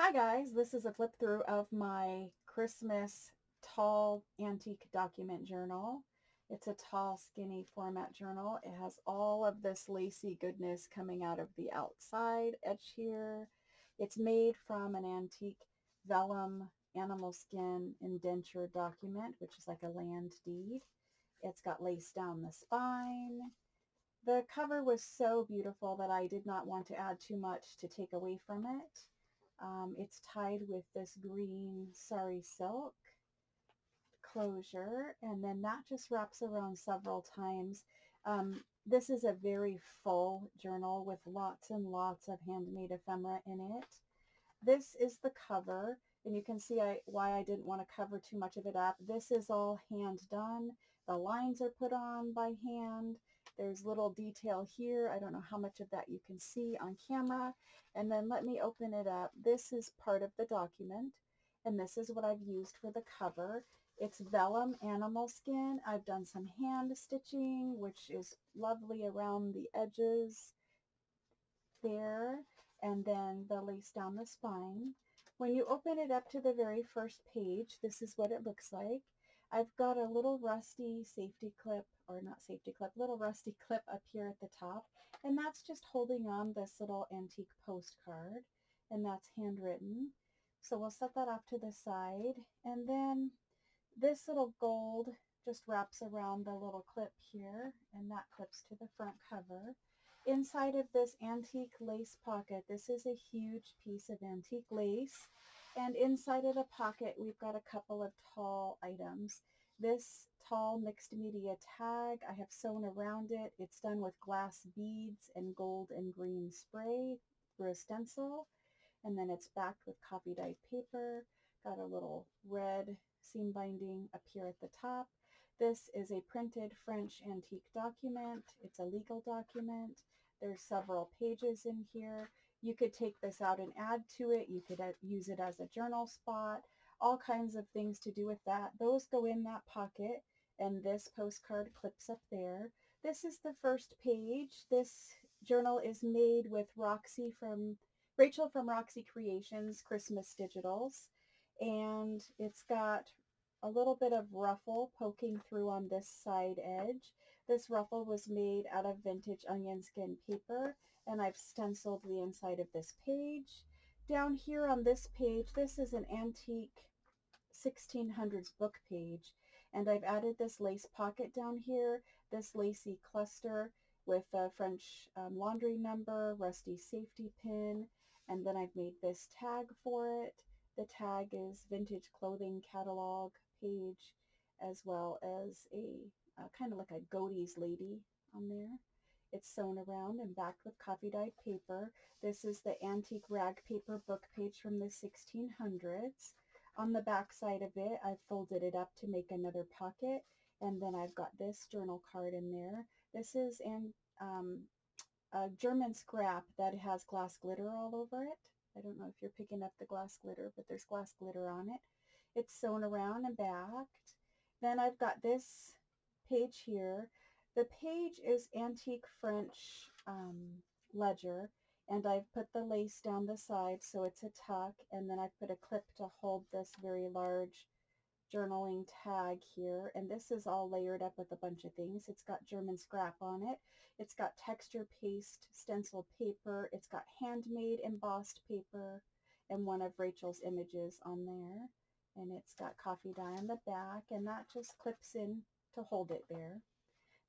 Hi guys, this is a flip through of my Christmas tall antique document journal. It's a tall, skinny format journal. It has all of this lacy goodness coming out of the outside edge here. It's made from an antique vellum animal skin indenture document, which is like a land deed. It's got lace down the spine. The cover was so beautiful that I did not want to add too much to take away from it. It's tied with this green sari silk closure, and then that just wraps around several times. This is a very full journal with lots and lots of handmade ephemera in it. This is the cover, and you can see why I didn't want to cover too much of it up. This is all hand done. The lines are put on by hand. There's little detail here. I don't know how much of that you can see on camera. And then let me open it up. This is part of the document, and this is what I've used for the cover. It's vellum animal skin. I've done some hand stitching, which is lovely around the edges there, and then the lace down the spine. When you open it up to the very first page, this is what it looks like. I've got a little rusty safety clip, or not safety clip, little rusty clip up here at the top, and that's just holding on this little antique postcard, and that's handwritten. So we'll set that off to the side, and then this little gold just wraps around the little clip here, and that clips to the front cover. Inside of this antique lace pocket, this is a huge piece of antique lace, and inside of the pocket we've got a couple of tall items. This tall mixed media tag I have sewn around it. It's done with glass beads and gold and green spray through a stencil, and then it's backed with coffee dyed paper. Got a little red seam binding up here at the top. This is a printed French antique document. It's a legal document. There's several pages in here. You could take this out and add to it. You could use it as a journal spot, all kinds of things to do with that. Those go in that pocket, and this postcard clips up there. This is the first page. This journal is made with Rachel from Roxy Creations Christmas Digitals, and it's got a little bit of ruffle poking through on this side edge. This ruffle was made out of vintage onion skin paper, and I've stenciled the inside of this page. Down here on this page, this is an antique 1600s book page, and I've added this lace pocket down here, this lacy cluster with a French laundry number, rusty safety pin, and then I've made this tag for it. The tag is vintage clothing catalog page, as well as a kind of like a Godey's lady on there. It's sewn around and backed with coffee dyed paper. This is the antique rag paper book page from the 1600s. On the back side of it, I've folded it up to make another pocket, and then I've got this journal card in there. This is a German scrap that has glass glitter all over it. I don't know if you're picking up the glass glitter, but there's glass glitter on it. It's sewn around and backed. Then I've got this page here. The page is antique French ledger, and I've put the lace down the side so it's a tuck, and then I've put a clip to hold this very large journaling tag here, and this is all layered up with a bunch of things. It's got German scrap on it. It's got texture paste stenciled paper. It's got handmade embossed paper and one of Rachel's images on there. And it's got coffee dye on the back, and that just clips in to hold it there.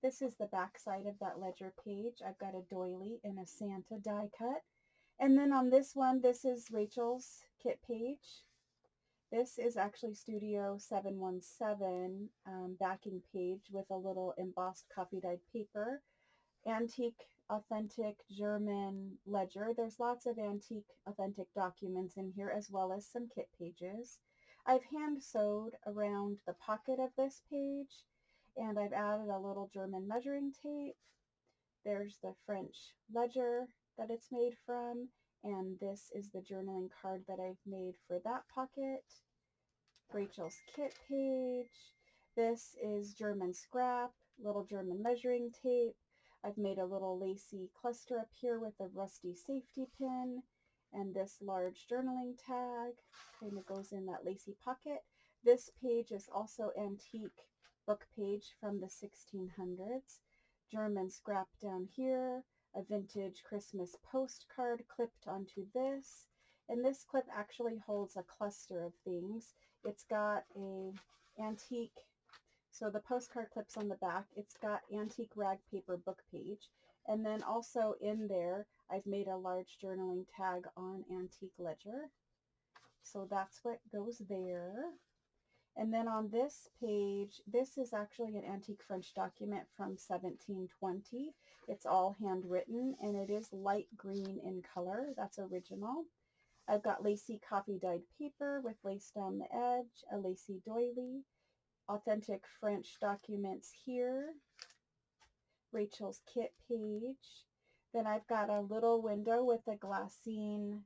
This is the back side of that ledger page. I've got a doily and a Santa die cut. And then on this one, this is Rachel's kit page. This is actually Studio 717 backing page with a little embossed coffee dyed paper. Antique, authentic German ledger. There's lots of antique, authentic documents in here, as well as some kit pages. I've hand sewed around the pocket of this page, and I've added a little German measuring tape. There's the French ledger that it's made from, and this is the journaling card that I've made for that pocket. Rachel's kit page. This is German scrap, little German measuring tape. I've made a little lacy cluster up here with a rusty safety pin, And this large journaling tag kind of goes in that lacy pocket. This page is also antique book page from the 1600s. German scrap down here, a vintage Christmas postcard clipped onto this. And this clip actually holds a cluster of things. It's got a antique, so the postcard clips on the back. It's got antique rag paper book page. And then also in there, I've made a large journaling tag on antique ledger. So that's what goes there. And then on this page, this is actually an antique French document from 1720. It's all handwritten and it is light green in color. That's original. I've got lacy coffee dyed paper with lace down the edge, a lacy doily, authentic French documents here, Rachel's kit page. Then I've got a little window with a glassine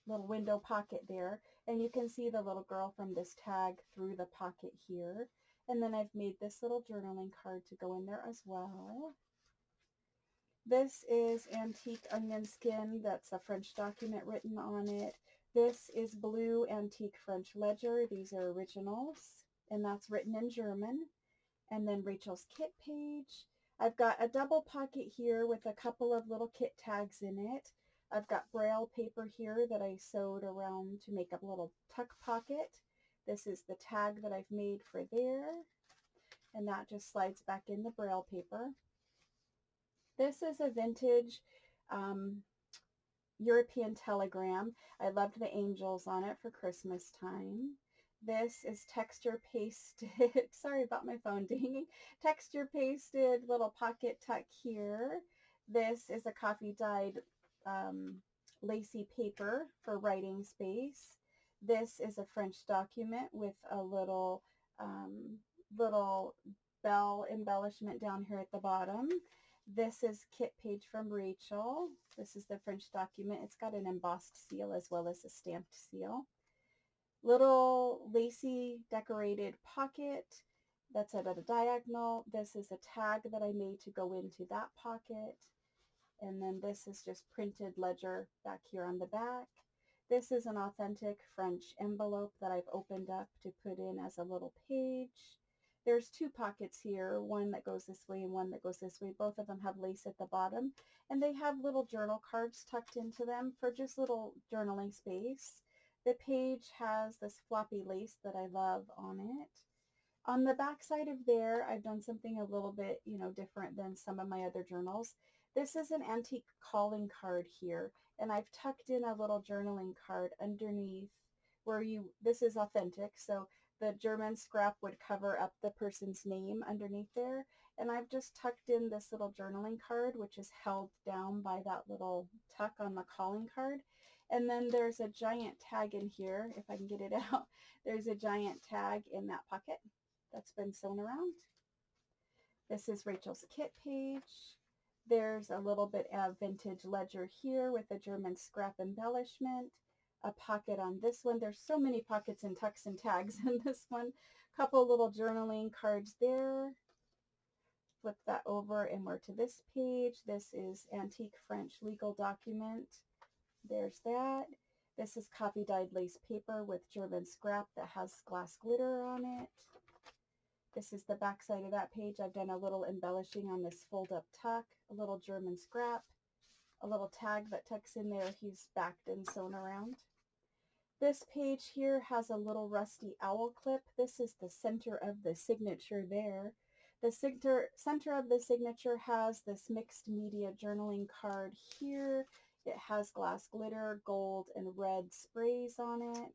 little window pocket there, and you can see the little girl from this tag through the pocket here. And then I've made this little journaling card to go in there as well. This is antique onion skin. That's a French document written on it. This is blue antique French ledger. These are originals, and that's written in German. And then Rachel's kit page. I've got a double pocket here with a couple of little kit tags in it. I've got braille paper here that I sewed around to make a little tuck pocket. This is the tag that I've made for there, and that just slides back in the braille paper. This is a vintage European telegram. I loved the angels on it for Christmas time. This is texture pasted, sorry about my phone dinging, texture pasted little pocket tuck here. This is a coffee dyed lacy paper for writing space. This is a French document with a little bell embellishment down here at the bottom. This is kit page from Rachel. This is the French document. It's got an embossed seal as well as a stamped seal. Little lacy decorated pocket that's at a diagonal. This is a tag that I made to go into that pocket. And then this is just printed ledger back here on the back. This is an authentic French envelope that I've opened up to put in as a little page. There's two pockets here, one that goes this way and one that goes this way. Both of them have lace at the bottom, and they have little journal cards tucked into them for just little journaling space. The page has this floppy lace that I love on it. On the back side of there, I've done something a little bit, different than some of my other journals. This is an antique calling card here, and I've tucked in a little journaling card underneath where this is authentic, so the German scrap would cover up the person's name underneath there. And I've just tucked in this little journaling card, which is held down by that little tuck on the calling card. And then there's a giant tag in here, if I can get it out. There's a giant tag in that pocket that's been sewn around. This is Rachel's kit page. There's a little bit of vintage ledger here with a German scrap embellishment. A pocket on this one. There's so many pockets and tucks and tags in this one. Couple little journaling cards there. Flip that over and we're to this page. This is antique French legal document. There's that. This is coffee dyed lace paper with German scrap that has glass glitter on it. This is the back side of that page. I've done a little embellishing on this fold up tuck, a little German scrap, a little tag that tucks in there. He's backed and sewn around. This page here has a little rusty owl clip. This is the center of the signature there. The center of the signature has this mixed media journaling card here. It has glass glitter, gold, and red sprays on it.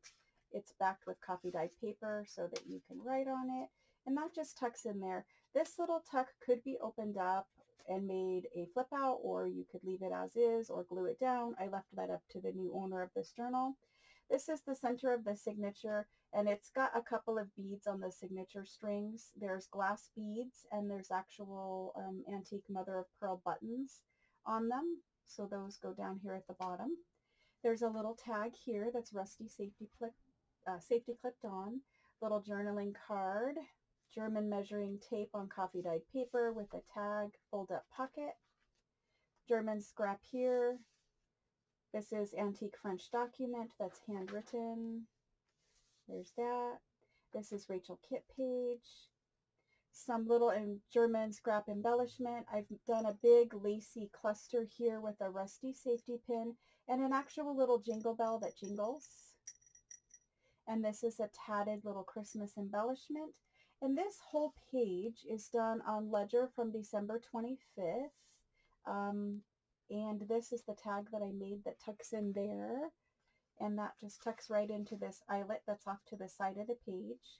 It's backed with coffee dyed paper so that you can write on it. And that just tucks in there. This little tuck could be opened up and made a flip out, or you could leave it as is or glue it down. I left that up to the new owner of this journal. This is the center of the signature, and it's got a couple of beads on the signature strings. There's glass beads, and there's actual antique mother of pearl buttons on them. So those go down here at the bottom. There's a little tag here that's rusty safety clipped on. Little journaling card, German measuring tape on coffee dyed paper with a tag, fold up pocket. German scrap here. This is Antique French Document that's handwritten. There's that. This is Rachel Kit page. Some little German scrap embellishment. I've done a big lacy cluster here with a rusty safety pin and an actual little jingle bell that jingles. And this is a tatted little Christmas embellishment. And this whole page is done on ledger from December 25th. And this is the tag that I made that tucks in there. And that just tucks right into this eyelet that's off to the side of the page.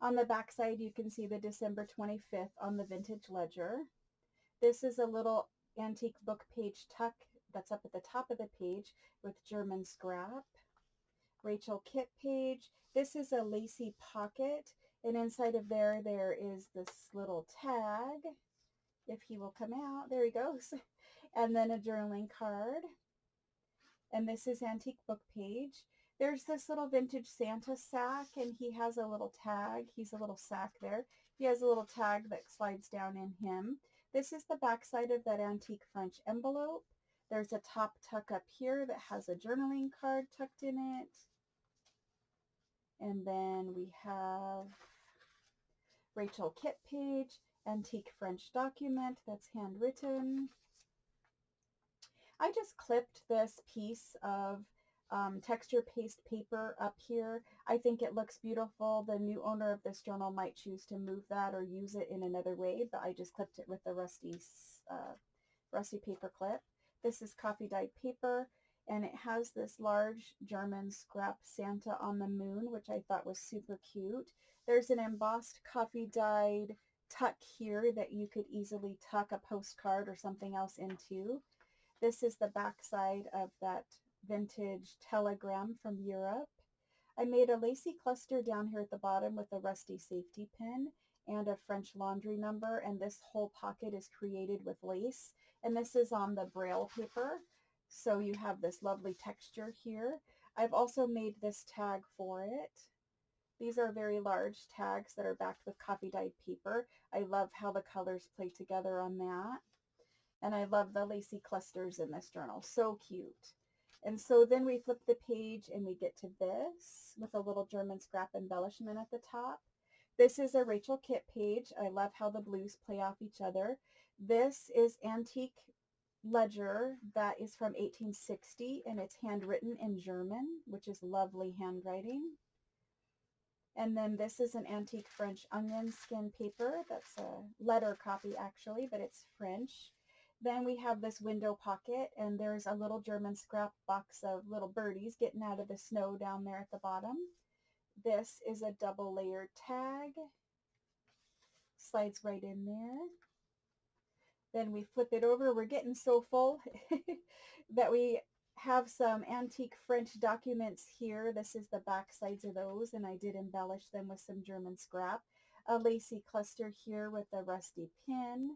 On the back side, you can see the December 25th on the vintage ledger. This is a little antique book page tuck that's up at the top of the page with German scrap. Rachel Kit page. This is a lacy pocket, and inside of there is this little tag. If he will come out, there he goes. And then a journaling card. And this is antique book page. There's this little vintage Santa sack, and he has a little tag. He's a little sack there. He has a little tag that slides down in him. This is the back side of that antique French envelope. There's a top tuck up here that has a journaling card tucked in it. And then we have Rachel Kit page, antique French document that's handwritten. I just clipped this piece of texture paste paper up here. I think it looks beautiful. The new owner of this journal might choose to move that or use it in another way, but I just clipped it with the rusty paper clip. This is coffee dyed paper, and it has this large German scrap Santa on the moon, which I thought was super cute. There's an embossed coffee dyed tuck here that you could easily tuck a postcard or something else into. This is the back side of that vintage telegram from Europe. I made a lacy cluster down here at the bottom with a rusty safety pin and a French laundry number, and this whole pocket is created with lace, and this is on the braille paper, so you have this lovely texture here. I've also made this tag for it. These are very large tags that are backed with coffee dyed paper. I love how the colors play together on that. And I love the lacy clusters in this journal. So cute. And so then we flip the page and we get to this with a little German scrap embellishment at the top. This is a Rachel Kit page. I love how the blues play off each other. This is antique ledger that is from 1860, and it's handwritten in German, which is lovely handwriting. And then this is an antique French onion skin paper. That's a letter copy actually, but it's French. Then we have this window pocket, and there's a little German scrap box of little birdies getting out of the snow down there at the bottom. This is a double layered tag. Slides right in there. Then we flip it over. We're getting so full that we have some antique French documents here. This is the back sides of those, and I did embellish them with some German scrap. A lacy cluster here with a rusty pin.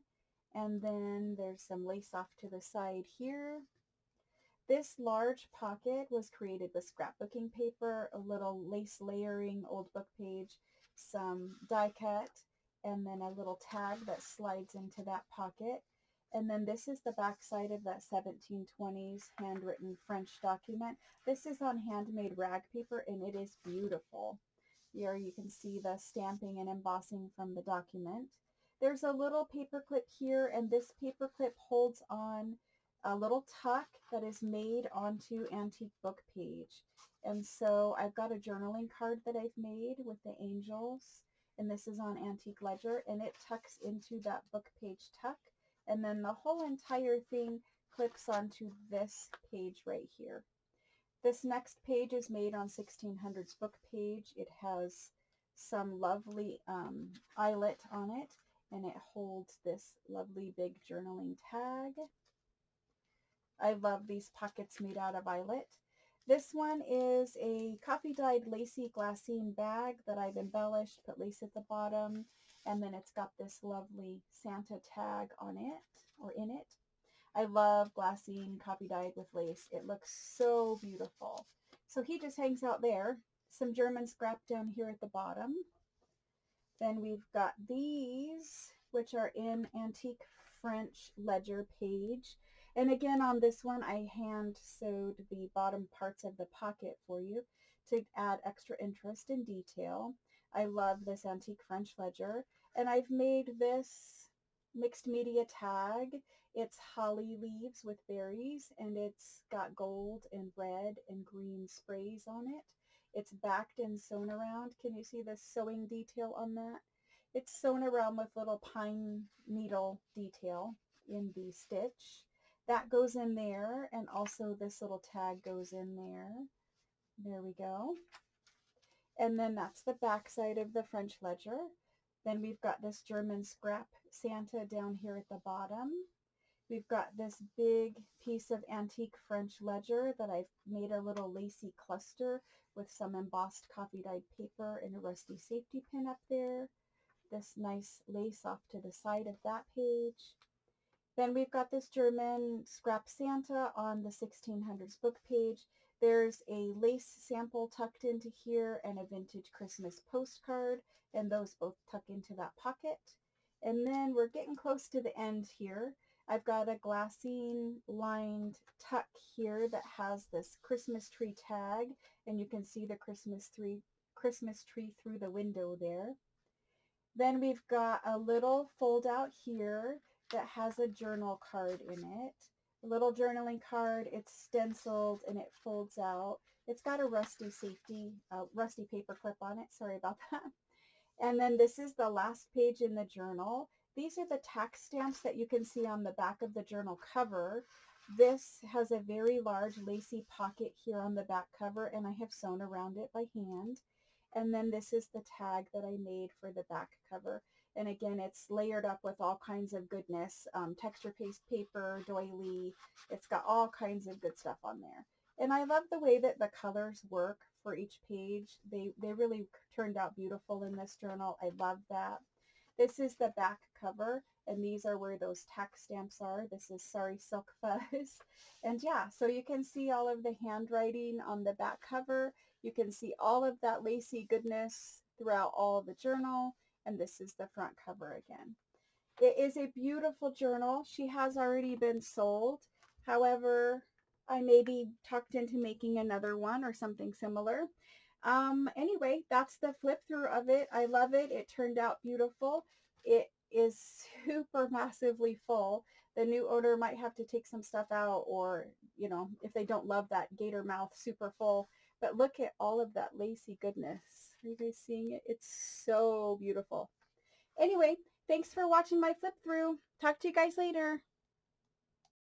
And then there's some lace off to the side here. This large pocket was created with scrapbooking paper, a little lace layering old book page, some die cut, and then a little tag that slides into that pocket. And then this is the back side of that 1720s handwritten French document. This is on handmade rag paper, and it is beautiful. Here you can see the stamping and embossing from the document. There's a little paper clip here, and this paper clip holds on a little tuck that is made onto antique book page. And so I've got a journaling card that I've made with the angels, and this is on antique ledger, and it tucks into that book page tuck, and then the whole entire thing clips onto this page right here. This next page is made on 1600s book page. It has some lovely eyelet on it, and it holds this lovely big journaling tag. I love these pockets made out of eyelet. This one is a coffee dyed lacy glassine bag that I've embellished, put lace at the bottom, and then it's got this lovely Santa tag on it, or in it. I love glassine coffee dyed with lace. It looks so beautiful. So he just hangs out there. Some German scrap down here at the bottom. Then we've got these, which are in antique French ledger page. And again, on this one, I hand sewed the bottom parts of the pocket for you to add extra interest and detail. I love this antique French ledger. And I've made this mixed media tag. It's holly leaves with berries, and it's got gold and red and green sprays on it. It's backed and sewn around. Can you see the sewing detail on that? It's sewn around with little pine needle detail in the stitch. That goes in there, and also this little tag goes in there. There we go. And then that's the back side of the French ledger. Then we've got this German scrap Santa down here at the bottom. We've got this big piece of antique French ledger that I've made a little lacy cluster with some embossed coffee dyed paper and a rusty safety pin up there. This nice lace off to the side of that page. Then we've got this German scrap Santa on the 1600s book page. There's a lace sample tucked into here and a vintage Christmas postcard, and those both tuck into that pocket. And then we're getting close to the end here. I've got a glassine lined tuck here that has this Christmas tree tag, and you can see the Christmas tree through the window there. Then we've got a little fold out here that has a journal card in it. A little journaling card, it's stenciled and it folds out. It's got a rusty paper clip on it. Sorry about that. And then this is the last page in the journal. These are the tax stamps that you can see on the back of the journal cover. This has a very large lacy pocket here on the back cover, and I have sewn around it by hand. And then this is the tag that I made for the back cover. And again, it's layered up with all kinds of goodness, texture paste paper, doily. It's got all kinds of good stuff on there. And I love the way that the colors work for each page. They really turned out beautiful in this journal. I love that. This is the back cover, and these are where those tax stamps are. This is Sorry Silk Fuzz. And yeah, so you can see all of the handwriting on the back cover. You can see all of that lacy goodness throughout all of the journal, and this is the front cover again. It is a beautiful journal. She has already been sold. However, I may be talked into making another one or something similar. Anyway, that's the flip through of it. I love it. It turned out beautiful. It is super massively full. The new owner might have to take some stuff out, or, if they don't love that gator mouth super full. But look at all of that lacy goodness. Are you guys seeing it? It's so beautiful. Anyway, thanks for watching my flip through. Talk to you guys later.